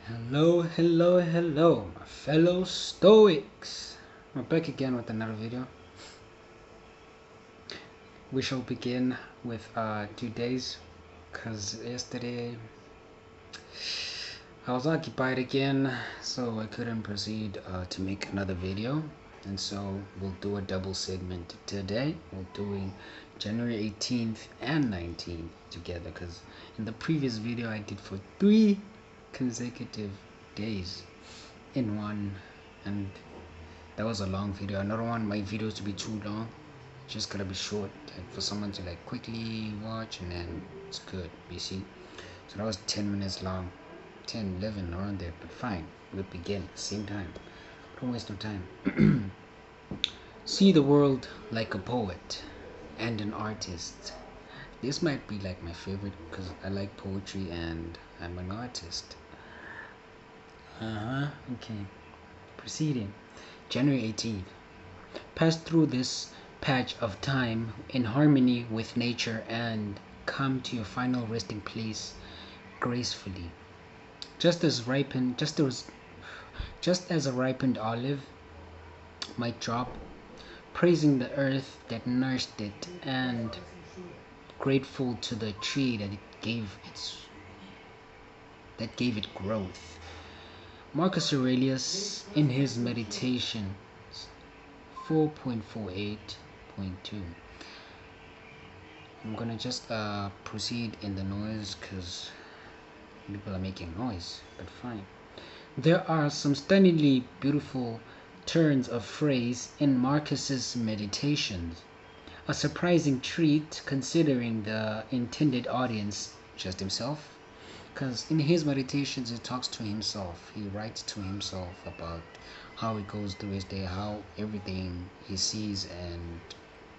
Hello, hello, hello, my fellow stoics. We're back again with another video. We shall begin with 2 days, because yesterday I was occupied again, so I couldn't proceed to make another video. And so we'll do a double segment today. We're doing January 18th and 19th together, because in the previous video I did for 3 consecutive days in one, and that was a long video. I don't want my videos to be too long. It's just gotta be short, like for someone to like quickly watch and then it's good, you see. So that was 10 minutes long, 10, 11 around there, but fine, we'll begin at the same time. Don't waste no time. See the world like a poet and an artist. This might be like my favorite because I like poetry and I'm an artist. Okay. Proceeding. January 18th. Pass through this patch of time in harmony with nature and come to your final resting place gracefully. Just as a ripened olive might drop, praising the earth that nourished it and grateful to the tree that gave it growth. Marcus Aurelius, in his Meditations 4.48.2. I'm gonna just proceed in the noise because people are making noise, but fine. There are some stunningly beautiful turns of phrase in Marcus's Meditations, a surprising treat considering the intended audience, just himself. Because in his meditations he talks to himself, he writes to himself about how he goes through his day, how everything he sees and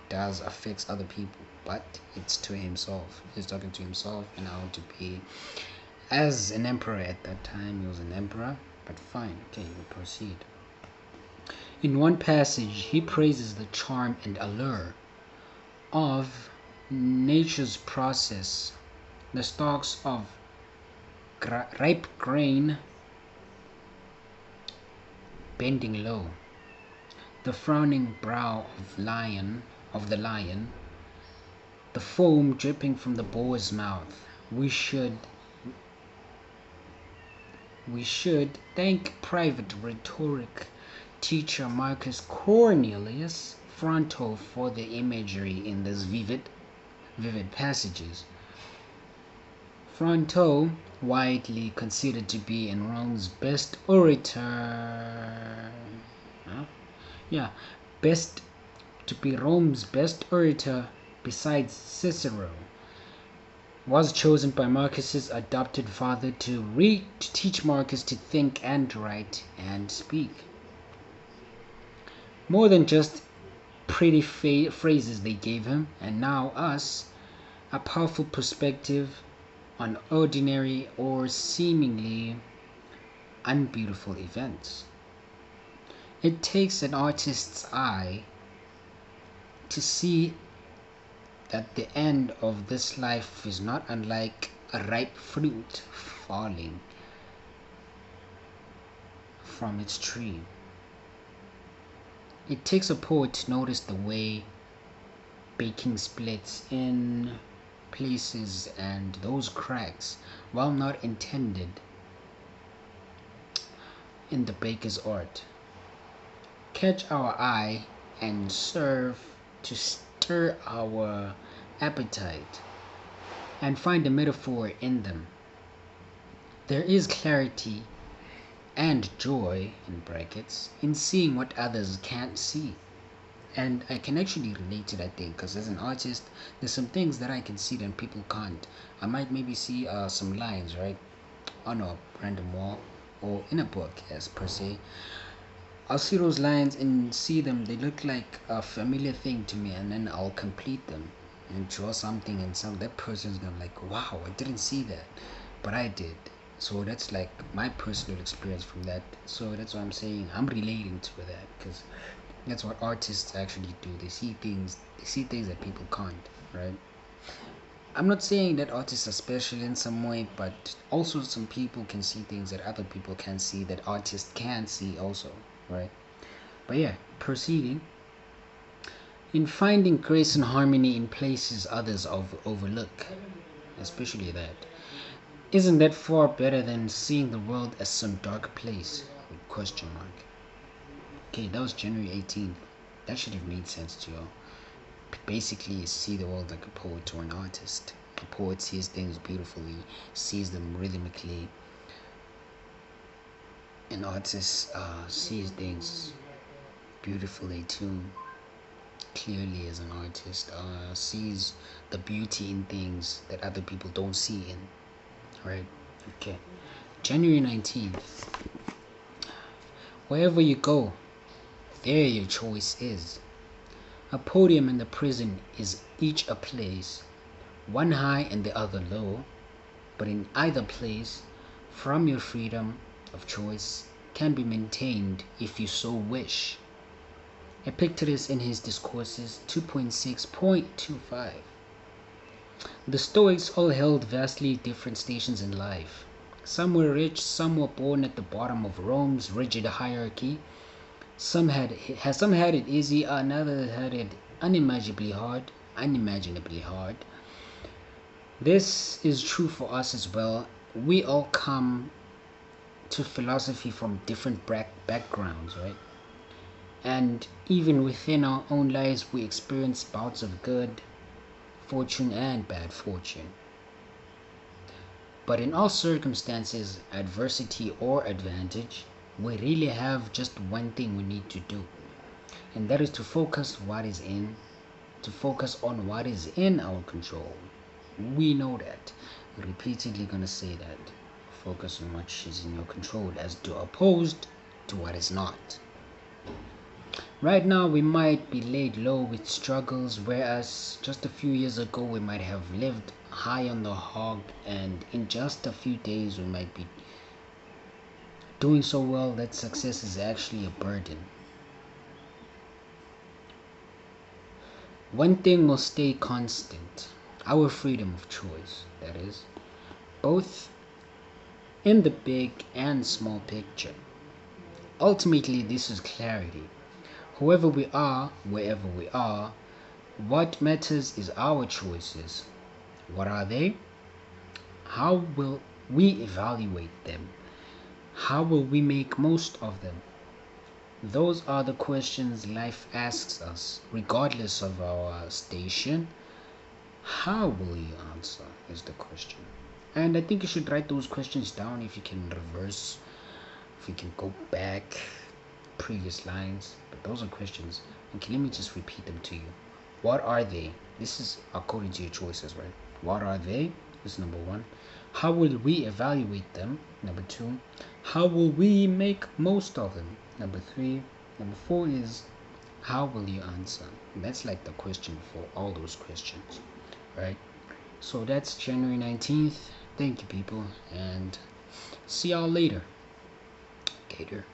does affects other people, but it's to himself. He's talking to himself and how to be as an emperor. At that time he was an emperor, but fine, okay, we'll proceed. In one passage he praises the charm and allure of nature's process, the stalks of ripe grain bending low, the frowning brow of the lion, the foam dripping from the boar's mouth. We should thank private rhetoric teacher Marcus Cornelius Fronto for the imagery in these vivid passages. Fronto, widely considered to be in Rome's best orator, Rome's best orator besides Cicero, was chosen by Marcus's adopted father to teach Marcus to think and write and speak. More than just pretty phrases they gave him, and now us, a powerful perspective on ordinary or seemingly unbeautiful events. It takes an artist's eye to see that the end of this life is not unlike a ripe fruit falling from its tree. It takes a poet to notice the way baking splits in places and those cracks, while not intended in the baker's art, catch our eye and serve to stir our appetite and find a metaphor in them. There is clarity and joy in brackets in seeing what others can't see. And I can actually relate to that thing, because as an artist there's some things that I can see that people can't. I might maybe see some lines right on a random wall or in a book as per se. I'll see those lines and see them, they look like a familiar thing to me, and then I'll complete them and draw something, and that person's gonna be like, wow, I didn't see that, but I did. So that's like my personal experience from that. So that's what I'm saying, I'm relating to that, because that's what artists actually do. They see things that people can't, right? I'm not saying that artists are special in some way, but also some people can see things that other people can't see, that artists can see also, right? But yeah, proceeding. In finding grace and harmony in places others overlook, especially that. Isn't that far better than seeing the world as some dark place? With question mark. Okay, that was January 18th. That should have made sense to you. Basically, see the world like a poet or an artist. A poet sees things beautifully, sees them rhythmically. An artist sees things beautifully too, clearly as an artist, sees the beauty in things that other people don't see in, right? Okay. January 19th. Wherever you go, there your choice is. A podium and the prison is each a place, one high and the other low, but in either place, from your freedom of choice can be maintained if you so wish. Epictetus in his Discourses 2.6.25. The Stoics all held vastly different stations in life. Some were rich, some were born at the bottom of Rome's rigid hierarchy. Some had it easy, another had it unimaginably hard. This is true for us as well. We all come to philosophy from different backgrounds, right? And even within our own lives, we experience bouts of good fortune and bad fortune. But in all circumstances, adversity or advantage, we really have just one thing we need to do, and that is to focus on what is in our control. We know that. We're repeatedly gonna say that. Focus on what is in your control as opposed to what is not. Right now we might be laid low with struggles, whereas just a few years ago we might have lived high on the hog, and in just a few days we might be doing so well that success is actually a burden. One thing will stay constant: our freedom of choice, that is, both in the big and small picture. Ultimately, this is clarity. Whoever we are, wherever we are, what matters is our choices. What are they? How will we evaluate them? How will we make most of them? Those are the questions life asks us, regardless of our station. How will you answer is the question. And I think you should write those questions down if you can reverse, if you can go back previous lines. But those are questions. Okay, let me just repeat them to you. What are they? This is according to your choices, right? What are they? This is number one. How will we evaluate them? Number two. How will we make most of them? Number three. Number four is, how will you answer? And that's like the question for all those questions, right? So that's January 19th. Thank you, people, and see y'all later. Gator.